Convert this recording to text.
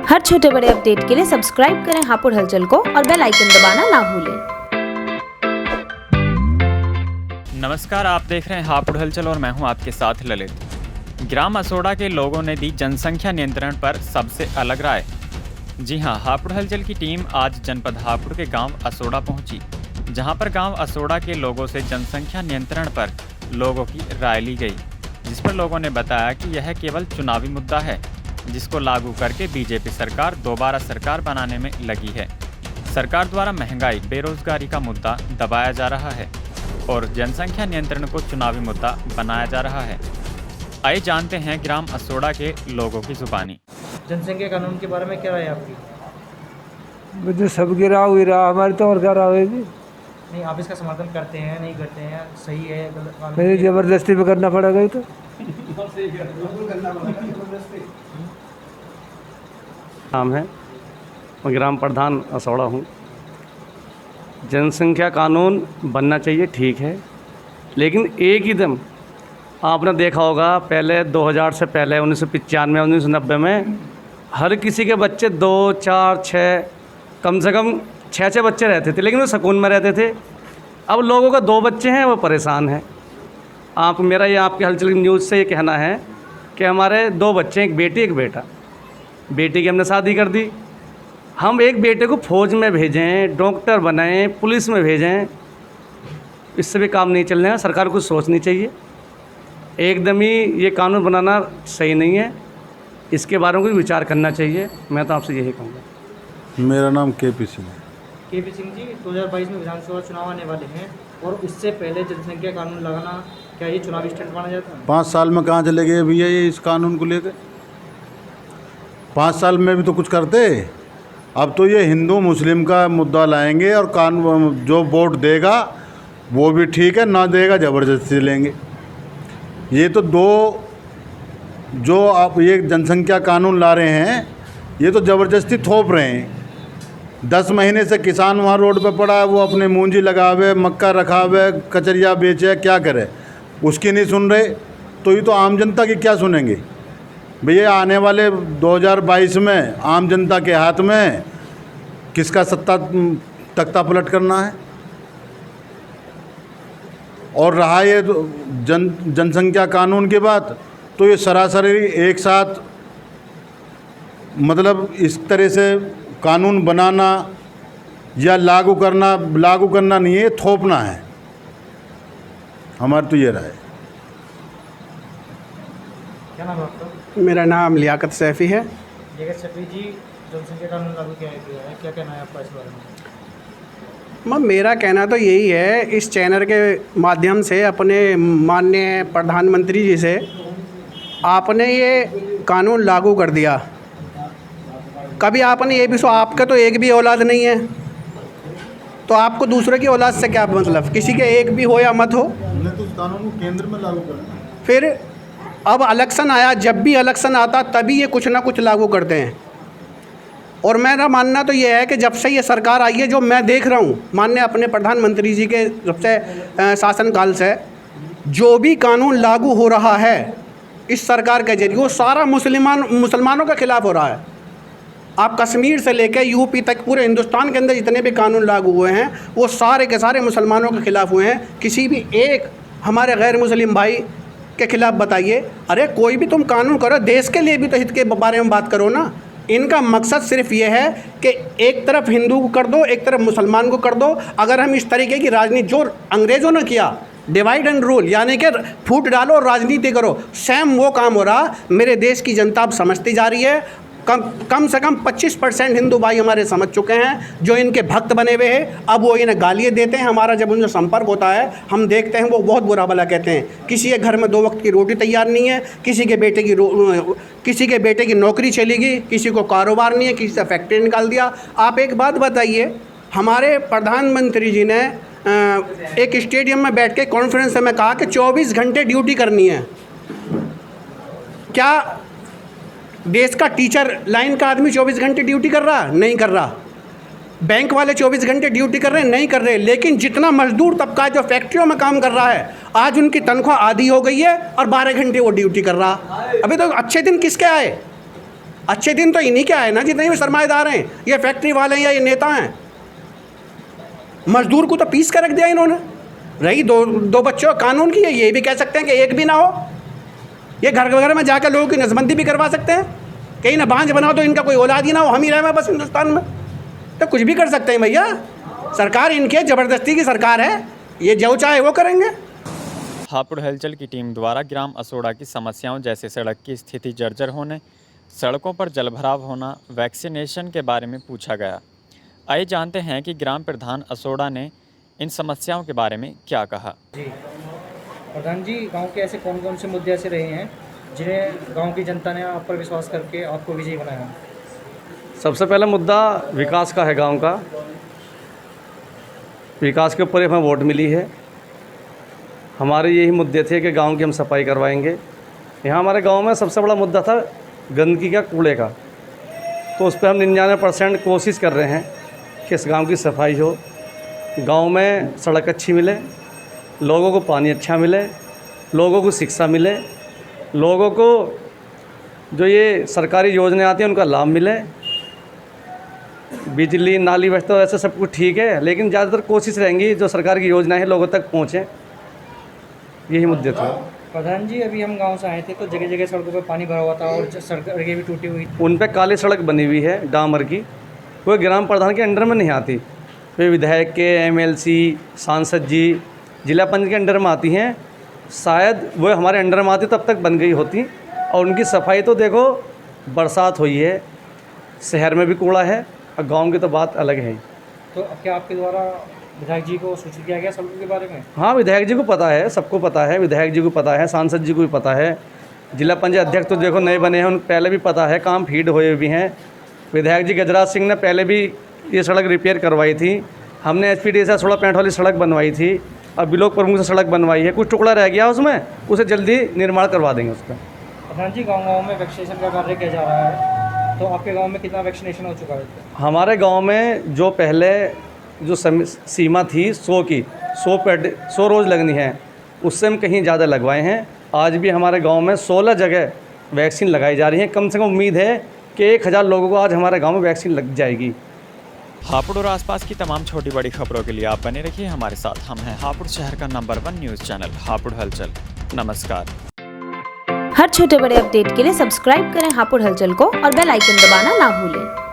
हर छोटे बड़े अपडेट के लिए सब्सक्राइब करें हापुड़ हलचल को और बेल आइकन दबाना ना भूलें। नमस्कार, आप देख रहे हैं हापुड़ हलचल और मैं हूं आपके साथ ललित। ग्राम असोड़ा के लोगों ने दी जनसंख्या नियंत्रण पर सबसे अलग राय। जी हां, हापुड़ हलचल की टीम आज जनपद हापुड़ के गांव असोड़ा पहुंची, जहां पर गांव असोड़ा के लोगों से जनसंख्या नियंत्रण पर लोगों की राय ली गई, जिस पर लोगों ने बताया कि यह केवल चुनावी मुद्दा है, जिसको लागू करके बीजेपी सरकार दोबारा सरकार बनाने में लगी है। सरकार द्वारा महंगाई, बेरोजगारी का मुद्दा दबाया जा रहा है और जनसंख्या नियंत्रण को चुनावी मुद्दा बनाया जा रहा है। आइए जानते हैं ग्राम असोड़ा के लोगों की जुबानी। जनसंख्या कानून के बारे में क्या राय है आपकी? मुझे सब गिरा हुई रहा, हमारी तो और क्या राय होगी। नहीं, आप इसका समर्थन करते हैं, नहीं करते हैं, सही है गलत? मेरी जबरदस्ती पे करना पड़ेगा ही तो। नाम है, मैं ग्राम प्रधान असोड़ा हूँ। जनसंख्या कानून बनना चाहिए, ठीक है, लेकिन एक ही दम आपने देखा होगा पहले 2000 से पहले 1995 1990 में हर किसी के बच्चे 2 4 6 कम से कम 6 बच्चे रहते थे, लेकिन वो सुकून में रहते थे। अब लोगों का 2 बच्चे हैं, वो परेशान हैं। आप मेरा ये आपके हलचल न्यूज़ से ये कहना है कि हमारे 2 बच्चे, एक बेटी एक बेटा। बेटी की हमने शादी कर दी, हम एक बेटे को फौज में भेजें, डॉक्टर बनाएं, पुलिस में भेजें, इससे भी काम नहीं चल रहा है। सरकार को सोचनी चाहिए, एकदम ही ये कानून बनाना सही नहीं है, इसके बारे में भी विचार करना चाहिए। मैं तो आपसे यही कहूँगा। मेरा नाम केपी सिंह है। केपी सिंह जी, 2022 में विधानसभा चुनाव आने वाले हैं और इससे पहले जनसंख्या कानून लगाना क्या ये चुनावी स्टंट माना जाता है? 5 साल में कहाँ चले गए भैया ये इस कानून को लेकर? 5 साल में भी तो कुछ करते। अब तो ये हिंदू मुस्लिम का मुद्दा लाएंगे और कानून जो वोट देगा वो भी ठीक है, ना देगा ज़बरदस्ती लेंगे। ये तो जो आप ये जनसंख्या कानून ला रहे हैं, ये तो ज़बरदस्ती थोप रहे हैं। 10 महीने से किसान वहाँ रोड पे पड़ा है, वो अपने मूंजी लगावे, मक्का रखावे, कचरिया बेचे, क्या करे, उसकी नहीं सुन रहे। तो ये तो आम जनता की क्या सुनेंगे भैया? आने वाले 2022 में आम जनता के हाथ में किसका सत्ता तख्ता पलट करना है। और रहा ये जनसंख्या कानून की बात, तो ये सरासरी एक साथ मतलब इस तरह से कानून बनाना या लागू करना नहीं है, थोपना है। हमारी तो ये राय है। क्या नाम है आपका? मेरा नाम लियाकत सैफ़ी है। लियाकत सैफ़ी जी, जनसंख्या कानून लागू किया है, क्या कहना है आपका इस बारे में? मेरा कहना तो यही है, इस चैनल के माध्यम से अपने माननीय प्रधानमंत्री जी से आपने ये कानून लागू कर दिया। कभी आपने ये भी आपका तो एक भी औलाद नहीं है, तो आपको दूसरे की औलाद से क्या मतलब? किसी के एक भी हो या मत हो, तो उस कानून को केंद्र में लागू करना। फिर अब इलेक्शन आया, जब भी इलेक्शन आता तभी ये कुछ ना कुछ लागू करते हैं। और मेरा मानना तो ये है कि जब से ये सरकार आई है, जो मैं देख रहा हूँ माननीय अपने प्रधानमंत्री जी के जब से शासनकाल से जो भी कानून लागू हो रहा है इस सरकार के जरिए, वो सारा मुसलमानों के ख़िलाफ़ हो रहा है। आप कश्मीर से लेकर यूपी तक पूरे हिंदुस्तान के अंदर जितने भी कानून लागू हुए हैं वो सारे के सारे मुसलमानों के ख़िलाफ़ हुए हैं। किसी भी एक हमारे गैर मुस्लिम भाई के ख़िलाफ़ बताइए। अरे कोई भी तुम कानून करो, देश के लिए भी तो हित के बारे में बात करो ना। इनका मकसद सिर्फ ये है कि एक तरफ हिंदू को कर दो, एक तरफ मुसलमान को कर दो। अगर हम इस तरीके की राजनीति जो अंग्रेज़ों ने किया, डिवाइड एंड रूल, यानी कि फूट डालो और राजनीति करो, सेम वो काम हो रहा। मेरे देश की जनता अब समझती जा रही है। कम से कम 25% हिंदू भाई हमारे समझ चुके हैं, जो इनके भक्त बने हुए हैं। अब वो इन्हें गालियाँ देते हैं, हमारा जब उनसे संपर्क होता है हम देखते हैं वो बहुत बुरा भला कहते हैं। किसी के घर में 2 वक्त की रोटी तैयार नहीं है, किसी के बेटे की नौकरी चली गई, किसी को कारोबार नहीं है, किसी से फैक्ट्री निकाल दिया। आप एक बात बताइए, हमारे प्रधानमंत्री जी ने एक स्टेडियम में बैठ के कॉन्फ्रेंस में कहा कि 24 घंटे ड्यूटी करनी है। क्या देश का टीचर लाइन का आदमी 24 घंटे ड्यूटी कर रहा? नहीं कर रहा। बैंक वाले 24 घंटे ड्यूटी कर रहे हैं? नहीं कर रहे। लेकिन जितना मजदूर तबका जो फैक्ट्रियों में काम कर रहा है, आज उनकी तनख्वाह आधी हो गई है और 12 घंटे वो ड्यूटी कर रहा। अभी तो अच्छे दिन किसके आए? अच्छे दिन तो इन्हीं के आए ना जितने भी सरमाएदार हैं, ये फैक्ट्री वाले हैं या ये नेता हैं। मजदूर को तो पीस कर रख दिया इन्होंने। रही दो बच्चों कानून की है, ये भी कह सकते हैं कि एक भी ना हो। ये घर वगैरह में जाकर लोगों की नसबंदी भी करवा सकते हैं, कहीं ना बांझ बनाओ तो इनका कोई औलाद ही ना हो, हम ही रहे बस हिंदुस्तान में। तो कुछ भी कर सकते हैं भैया, सरकार इनके ज़बरदस्ती की सरकार है, ये जो चाहे वो करेंगे। हापुड़ हलचल की टीम द्वारा ग्राम असोड़ा की समस्याओं जैसे सड़क की स्थिति जर्जर होने, सड़कों पर जलभराव होना, वैक्सीनेशन के बारे में पूछा गया। आइए जानते हैं कि ग्राम प्रधान असोड़ा ने इन समस्याओं के बारे में क्या कहा। जी प्रधान जी, गांव के ऐसे कौन कौन से मुद्दे ऐसे रहे हैं जिन्हें गांव की जनता ने आप पर विश्वास करके आपको विजयी बनाया? सबसे पहला मुद्दा विकास का है। गांव का विकास के ऊपर हमें वोट मिली है। हमारे यही मुद्दे थे कि गांव की हम सफाई करवाएंगे। यहाँ हमारे गांव में सबसे बड़ा मुद्दा था गंदगी का, कूड़े का, तो उस पर हम 99% कोशिश कर रहे हैं कि इस गांव की सफाई हो, गांव में सड़क अच्छी मिले, लोगों को पानी अच्छा मिले, लोगों को शिक्षा मिले, लोगों को जो ये सरकारी योजनाएं आती हैं उनका लाभ मिले, बिजली नाली व्यवस्था वैसे सब कुछ ठीक है, लेकिन ज़्यादातर कोशिश रहेंगी जो सरकार की योजनाएं हैं लोगों तक पहुँचें। यही मुद्दे थे। प्रधान जी, अभी हम गांव से आए थे तो जगह जगह सड़कों पर पानी भरा हुआ था और सड़कें भी टूटी हुई। उन पे काली सड़क बनी हुई है डामर की, वो ग्राम प्रधान के अंडर में नहीं आती, वे विधायक के, MLC, सांसद जी, जिला पंच के अंडर में आती हैं। शायद वो हमारे अंडर में आती तब तक बन गई होती। और उनकी सफाई तो देखो, बरसात हुई है, शहर में भी कूड़ा है और गांव की तो बात अलग है। तो क्या आपके द्वारा विधायक जी को सूचित किया गया सड़कों के बारे में? हाँ, विधायक जी को पता है, सबको पता है, विधायक जी को पता है, सांसद जी को भी पता है, जिला पंचायत अध्यक्ष तो देखो नए बने हैं, उनको पहले भी पता है, काम फीड हुए भी हैं। विधायक जी गजराज सिंह ने पहले भी ये सड़क रिपेयर करवाई थी। हमने SPD से 16 पैंट वाली सड़क बनवाई थी, अब ब्लॉक प्रमुख से सड़क बनवाई है, कुछ टुकड़ा रह गया उसमें, उसे जल्दी निर्माण करवा देंगे उसका। प्रधान जी, गाँव में वैक्सीनेशन का कार्य किया जा रहा है, तो आपके गाँव में कितना वैक्सीनेशन हो चुका है? हमारे गाँव में जो पहले जो सीमा थी 100 की, 100 रोज़ लगनी है, उससे हम कहीं ज़्यादा लगवाए हैं। आज भी हमारे गांव में 16 जगह वैक्सीन लगाई जा रही है। कम से कम उम्मीद है कि 1000 लोगों को आज हमारे गांव में वैक्सीन लग जाएगी। हापुड़ और आसपास की तमाम छोटी बड़ी खबरों के लिए आप बने रखिए हमारे साथ। हम हैं हापुड़ शहर का नंबर 1 न्यूज़ चैनल हापुड़ हलचल। नमस्कार। हर छोटे बड़े अपडेट के लिए सब्सक्राइब करें हापुड़ हलचल को और बेल आइकन दबाना ना भूलें।